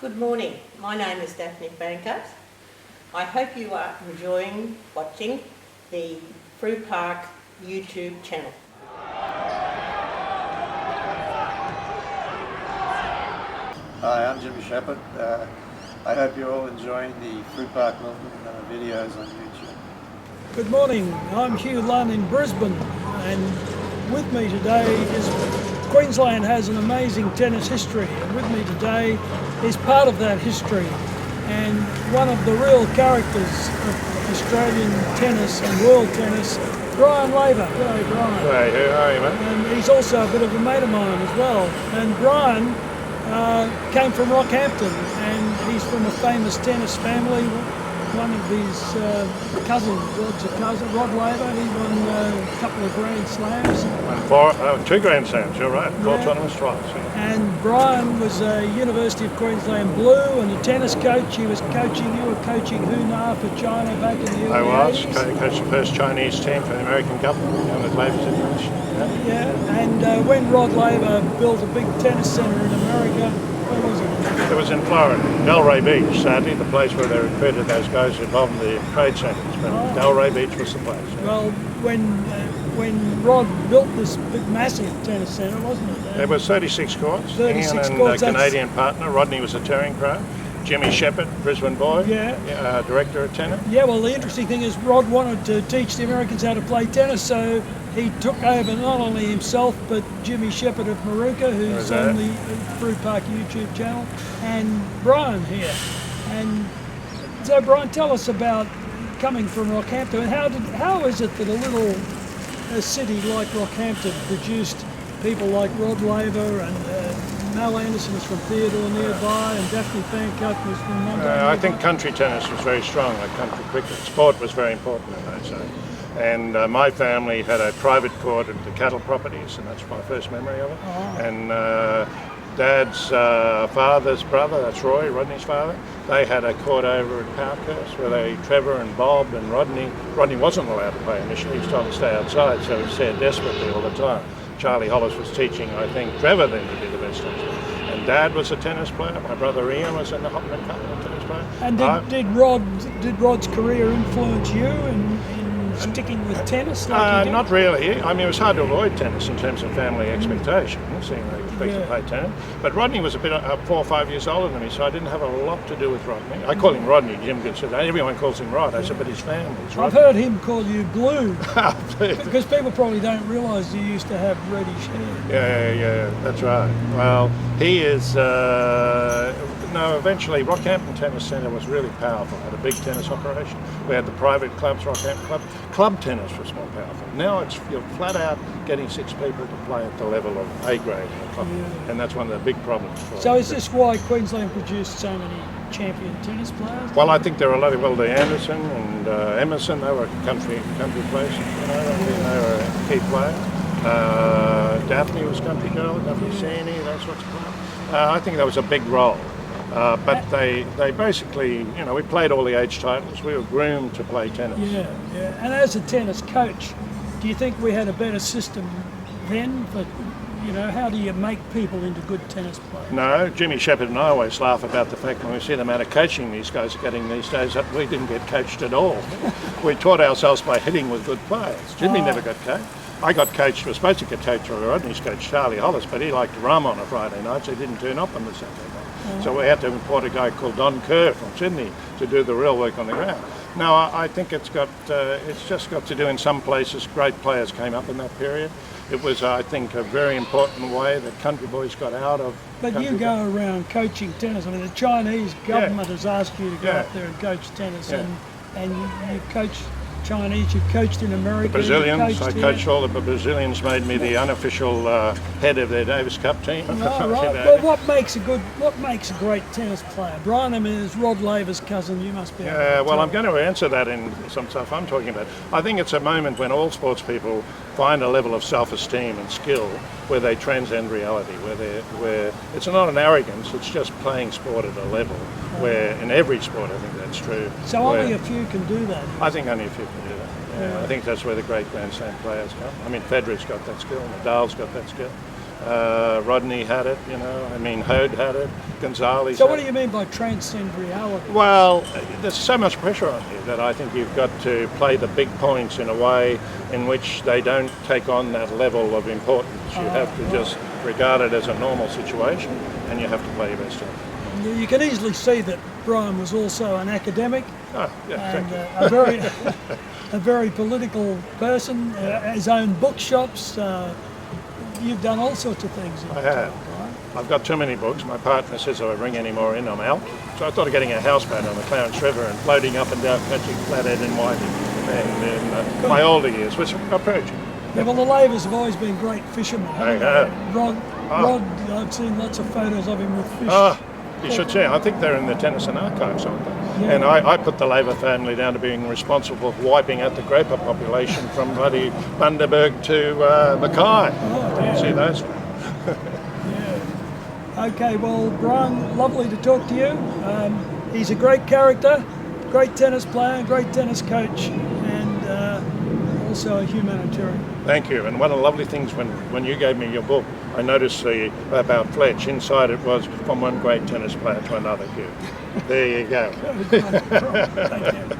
Good morning, my name is Daphne Banker. I hope you are enjoying watching the Frew Park YouTube channel. Hi, I'm Jimmy Shepherd. I hope you're all enjoying the Frew Park Milton videos on YouTube. Good morning, I'm Hugh Lunn in Brisbane, and with me today is Queensland has an amazing tennis history, and with me today is part of that history and one of the real characters of Australian tennis and world tennis, Brian Laver. G'day, Brian. Hey, how are you, mate? And he's also a bit of a mate of mine as well. And Brian came from Rockhampton, and he's from a famous tennis family. One of his cousins, Rod Laver, he won a couple of Grand Slams. And two Grand Slams, you're right. Four tournaments twice. Yeah. And Brian was a University of Queensland Blue and a tennis coach. He was coaching, you were coaching Hunar for China back in the early 80s. I coached the first Chinese team for the American government on the Laver situation. Yeah, and when Rod Laver built a big tennis centre in America, where was it? It was in Florida, Delray Beach, sadly, the place where they recruited those guys involved in the trade centres. But Delray Beach was the place. Yeah. Well, when Rod built this big, massive tennis centre, wasn't it? There was 36 courts. 36 Ian and courts, a Canadian partner. Rodney was a touring pro. Jimmy Shepherd, Brisbane boy, director of tennis. Yeah, well, the interesting thing is Rod wanted to teach the Americans how to play tennis, so he took over not only himself, but Jimmy Shepherd of Maruka, who's on the Frew Park YouTube channel, and Brian here. And so, Brian, tell us about coming from Rockhampton. How is it that a city like Rockhampton produced people like Rod Laver and Mel Anderson was from Theodore nearby, and Daphne Fancutt was from Monday. I think country tennis was very strong, like country cricket. Sport was very important in those days. And my family had a private court at the cattle properties, and that's my first memory of it. Oh. And Dad's father's brother, that's Roy, Rodney's father, they had a court over at Parkhurst where Trevor and Bob and Rodney wasn't allowed to play initially, he was told to stay outside, so he stared desperately all the time. Charlie Hollis was teaching, I think, Trevor then to be the best tennis player. And Dad was a tennis player. My brother Ian was in the Hopman Cup, a tennis player. And did Rod's career influence you in sticking with tennis? Not really. I mean, it was hard to avoid tennis in terms of family expectations, seeing they expected to play tennis. But Rodney was a bit 4 or 5 years older than me, so I didn't have a lot to do with Rodney. I call him Rodney. Jim gets it. Everyone calls him Rod. I said, but his family's Rodney. I've heard him call you Blue. Because people probably don't realise you used to have reddish hair. Yeah, that's right. Well, he is... eventually Rockhampton Tennis Centre was really powerful. It had a big tennis operation. We had the private clubs, Rockhampton Club. Club tennis was more powerful. Now you're flat out getting 6 people to play at the level of A grade in a club. Yeah. And that's one of the big problems for So is this why Queensland produced so many champion tennis players? Well, I think there were a lot of, the Anderson and Emerson, they were country players, they were a key player. Daphne was country girl, Daphne Saney, those sorts of players. I think that was a big role. But they basically, we played all the age titles. We were groomed to play tennis. Yeah. And as a tennis coach, do you think we had a better system then? But, how do you make people into good tennis players? No, Jimmy Shepherd and I always laugh about the fact when we see the amount of coaching these guys are getting these days that we didn't get coached at all. We taught ourselves by hitting with good players. Jimmy never got coached. I got coached, was supposed to get coached by Rodney's coach, Charlie Hollis, but he liked to rum on a Friday night, so he didn't turn up on the Saturday night. So we had to import a guy called Don Kerr from Sydney to do the real work on the ground. Now, I think it's just got to do in some places. Great players came up in that period. It was, I think, a very important way that country boys got out of. But you go around coaching tennis. I mean, the Chinese government has asked you to go up there and coach tennis, and you coach Chinese, you've coached in America. The Brazilians, I coached all the Brazilians, made me the unofficial head of their Davis Cup team. Oh, right. Well, what makes a great tennis player? Brian, I mean, is Rod Laver's cousin, you must be. Well, I'm going to answer that in some stuff I'm talking about. I think it's a moment when all sports people find a level of self-esteem and skill where they transcend reality, where it's not an arrogance, it's just playing sport at a level where in every sport I think that's true. So only a few can do that? I think only a few can do that. Yeah. I think that's where the great Grand Slam players come. I mean, Federer's got that skill, Nadal's got that skill. Rodney had it, you know. I mean, Hode had it. Gonzalez. So had what do it. you mean by transcend reality? Well, there's so much pressure on you that I think you've got to play the big points in a way in which they don't take on that level of importance. You have to just regard it as a normal situation, and you have to play your best of it. You can easily see that Brian was also an academic Oh, yeah, and thank you. a very political person. His own bookshops. You've done all sorts of things. I have. I've got too many books. My partner says if I bring any more in, I'm out. So I thought of getting a houseboat on the Clarence River and floating up and down catching flathead and whiting. And in my older years, which I'm approaching. Yeah, well, the Lavers have always been great fishermen. haven't They have. they? Rod, I've seen lots of photos of him with fish. You should see. I think they're in the Tennyson archives, aren't they? Yeah. And I put the Laver family down to being responsible for wiping out the groper population from bloody Bundaberg to Mackay. Oh, dear. See those? Yeah. Okay, well, Brian, lovely to talk to you. He's a great character, great tennis player, great tennis coach, and also a humanitarian. Thank you. And one of the lovely things when you gave me your book, I noticed about Fletch. Inside it was from one great tennis player to another, Hugh. There you go. Thank you.